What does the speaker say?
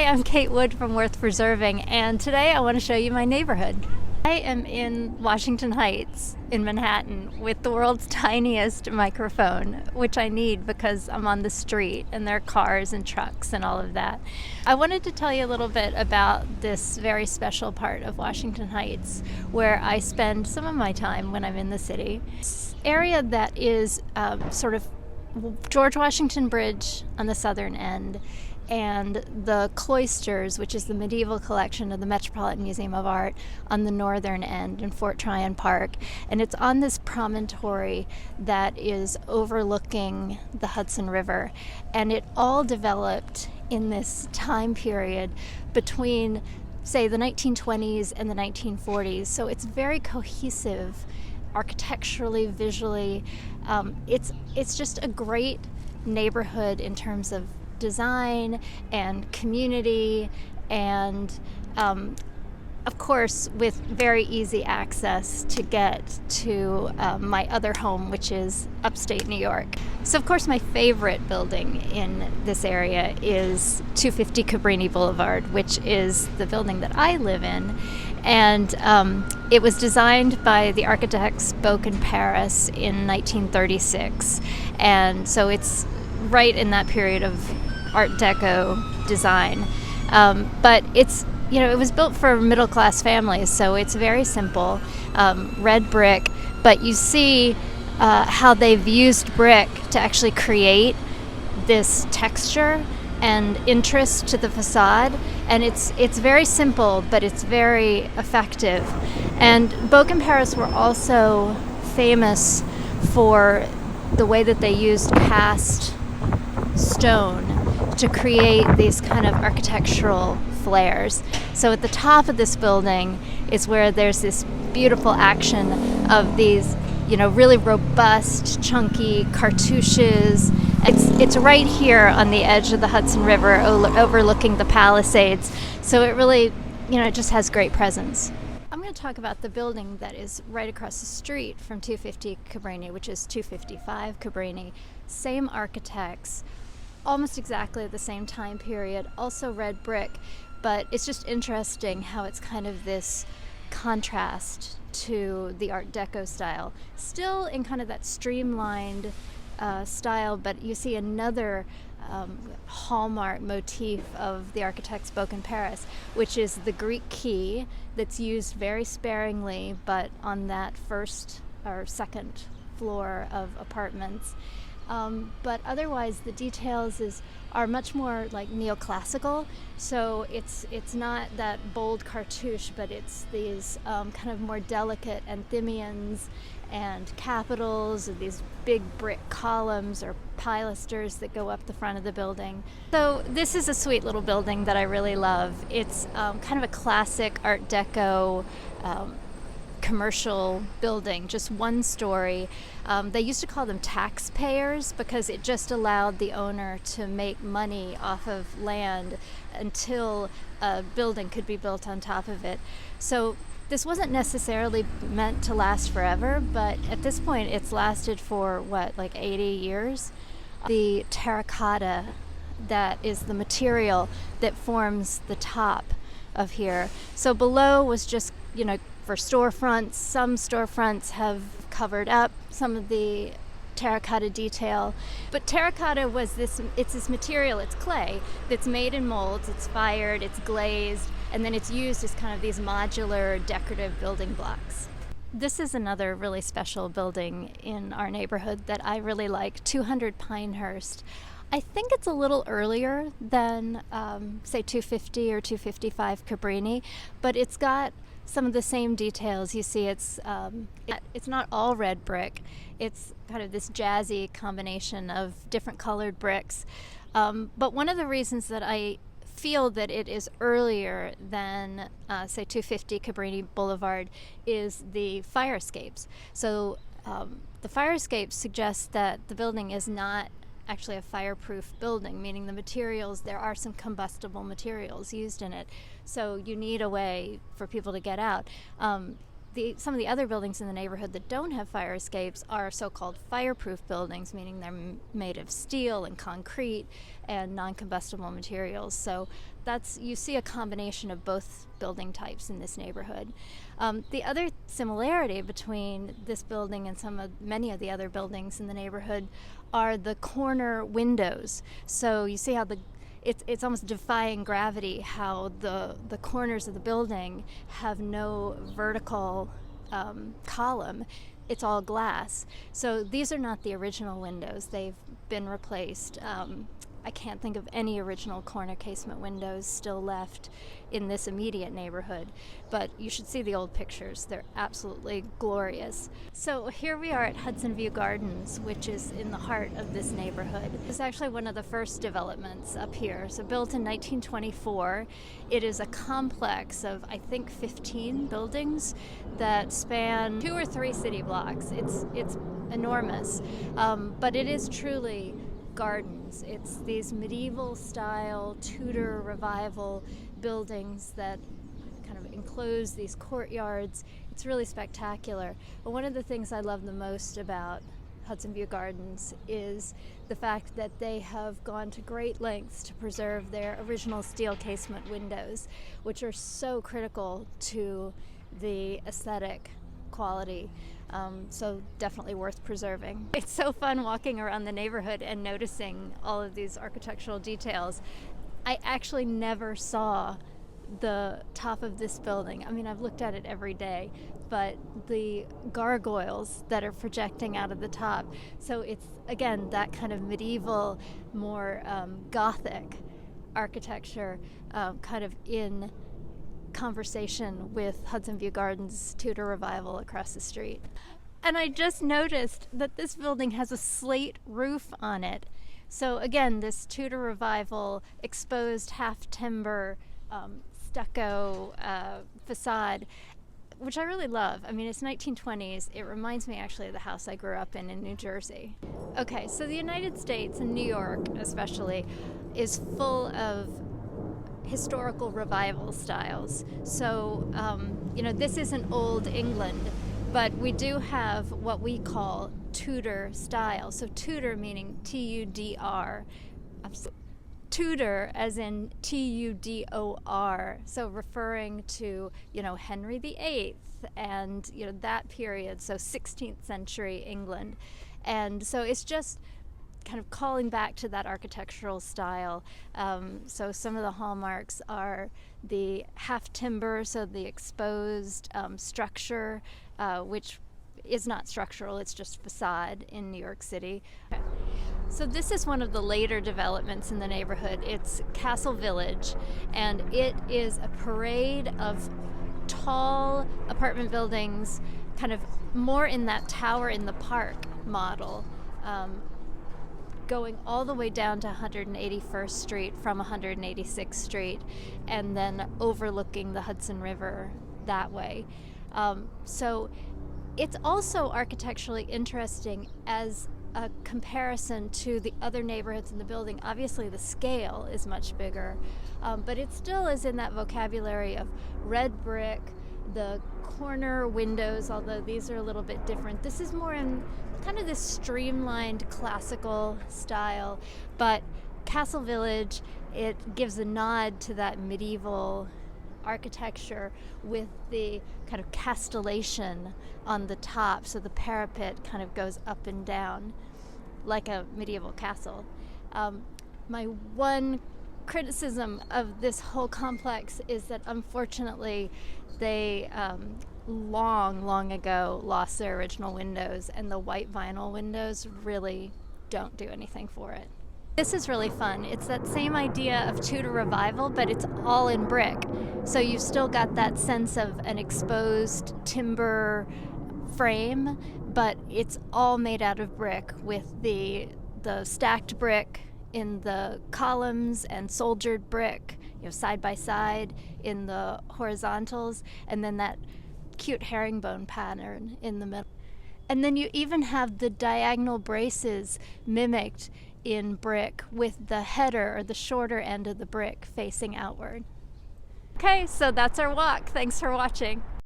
I'm Kate Wood from Worth Preserving, and today I want to show you my neighborhood. I am in Washington Heights in Manhattan with the world's tiniest microphone, which I need because I'm on the street and there are cars and trucks and all of that. I wanted to tell you a little bit about this very special part of Washington Heights where I spend some of my time when I'm in the city. This area that is sort of George Washington Bridge on the southern end, and the Cloisters, which is the medieval collection of the Metropolitan Museum of Art, on the northern end in Fort Tryon Park. And it's on this promontory that is overlooking the Hudson River. And it all developed in this time period between, say, the 1920s and the 1940s. So it's very cohesive architecturally, visually. It's just a great neighborhood in terms of design and community, and of course with very easy access to get to my other home, which is upstate New York. So of course my favorite building in this area is 250 Cabrini Boulevard, which is the building that I live in. And it was designed by the architects Boak and Paris in 1936. And so it's right in that period of Art Deco design. But it's, it was built for middle-class families, so it's very simple, red brick. But you see how they've used brick to actually create this texture and interest to the facade, and it's very simple, but it's very effective. And Boak and Paris were also famous for the way that they used cast stone to create these kind of architectural flares. So at the top of this building is where there's this beautiful action of these, really robust, chunky cartouches. It's right here on the edge of the Hudson River, overlooking the Palisades. So it really, it just has great presence. I'm going to talk about the building that is right across the street from 250 Cabrini, which is 255 Cabrini. Same architects, almost exactly the same time period, also red brick, but it's just interesting how it's kind of this contrast to the Art Deco style. Still in kind of that streamlined style, but you see another hallmark motif of the architects Boak and Paris, which is the Greek key that's used very sparingly, but on that first or second floor of apartments. But otherwise the details are much more like neoclassical, so it's not that bold cartouche, but it's these kind of more delicate enthymemons and capitals, and these big brick columns or pilasters that go up the front of the building. So this is a sweet little building that I really love. It's kind of a classic Art Deco commercial building, just one story. They used to call them taxpayers because it just allowed the owner to make money off of land until a building could be built on top of it. So this wasn't necessarily meant to last forever, but at this point it's lasted for like 80 years. The terracotta that is the material that forms the top of here. So below was just, for storefronts. Some storefronts have covered up some of the terracotta detail, but terracotta was it's this material, it's clay that's made in molds, it's fired, it's glazed, and then it's used as kind of these modular decorative building blocks. This is another really special building in our neighborhood that I really like, 200 Pinehurst. I think it's a little earlier than say 250 or 255 Cabrini, but it's got some of the same details. You see it's not all red brick. It's kind of this jazzy combination of different colored bricks. But one of the reasons that I feel that it is earlier than, say, 250 Cabrini Boulevard is the fire escapes. So the fire escapes suggest that the building is not actually a fireproof building, meaning the materials, there are some combustible materials used in it. So you need a way for people to get out. some of the other buildings in the neighborhood that don't have fire escapes are so-called fireproof buildings, meaning they're made of steel and concrete and non-combustible materials. So you see a combination of both building types in this neighborhood. The other similarity between this building and many of the other buildings in the neighborhood are the corner windows. So you see how it's almost defying gravity how the corners of the building have no vertical column. It's all glass. So these are not the original windows. They've been replaced. I can't think of any original corner casement windows still left in this immediate neighborhood, but you should see the old pictures. They're absolutely glorious. So here we are at Hudson View Gardens, which is in the heart of this neighborhood. It's actually one of the first developments up here. So built in 1924, it is a complex of, I think, 15 buildings that span 2 or 3 city blocks. It's enormous, but it is truly gardens. It's these medieval style Tudor revival buildings that kind of enclose these courtyards. It's really spectacular. But one of the things I love the most about Hudson View Gardens is the fact that they have gone to great lengths to preserve their original steel casement windows, which are so critical to the aesthetic quality. So definitely worth preserving. It's so fun walking around the neighborhood and noticing all of these architectural details. I actually never saw the top of this building. I mean, I've looked at it every day, but the gargoyles that are projecting out of the top. So it's, again, that kind of medieval, more Gothic architecture kind of in conversation with Hudson View Gardens Tudor revival across the street. And I just noticed that this building has a slate roof on it. So again, this Tudor revival exposed half timber stucco facade, which I really love. I mean, it's 1920s. It reminds me actually of the house I grew up in New Jersey. Okay, so the United States, and New York especially, is full of historical revival styles. So, this isn't old England, but we do have what we call Tudor style. So Tudor meaning T-U-D-R. Tudor as in T-U-D-O-R. So referring to, Henry VIII and, that period. So 16th century England. And so it's just kind of calling back to that architectural style. So some of the hallmarks are the half timber, so the exposed structure, which is not structural, it's just facade in New York City. So this is one of the later developments in the neighborhood. It's Castle Village, and it is a parade of tall apartment buildings, kind of more in that tower in the park model, going all the way down to 181st Street from 186th Street, and then overlooking the Hudson River that way. So it's also architecturally interesting as a comparison to the other neighborhoods in the building. Obviously the scale is much bigger, but it still is in that vocabulary of red brick, the corner windows, although these are a little bit different. This is more in kind of this streamlined classical style, but Castle Village, it gives a nod to that medieval architecture with the kind of castellation on the top, so the parapet kind of goes up and down like a medieval castle. My one criticism of this whole complex is that unfortunately they long ago lost their original windows, and the white vinyl windows really don't do anything for it. This is really fun. It's that same idea of Tudor revival, but it's all in brick. So you've still got that sense of an exposed timber frame, but it's all made out of brick with the stacked brick in the columns and soldiered brick, side by side in the horizontals, and then that cute herringbone pattern in the middle. And then you even have the diagonal braces mimicked in brick with the header or the shorter end of the brick facing outward. Okay, so that's our walk. Thanks for watching.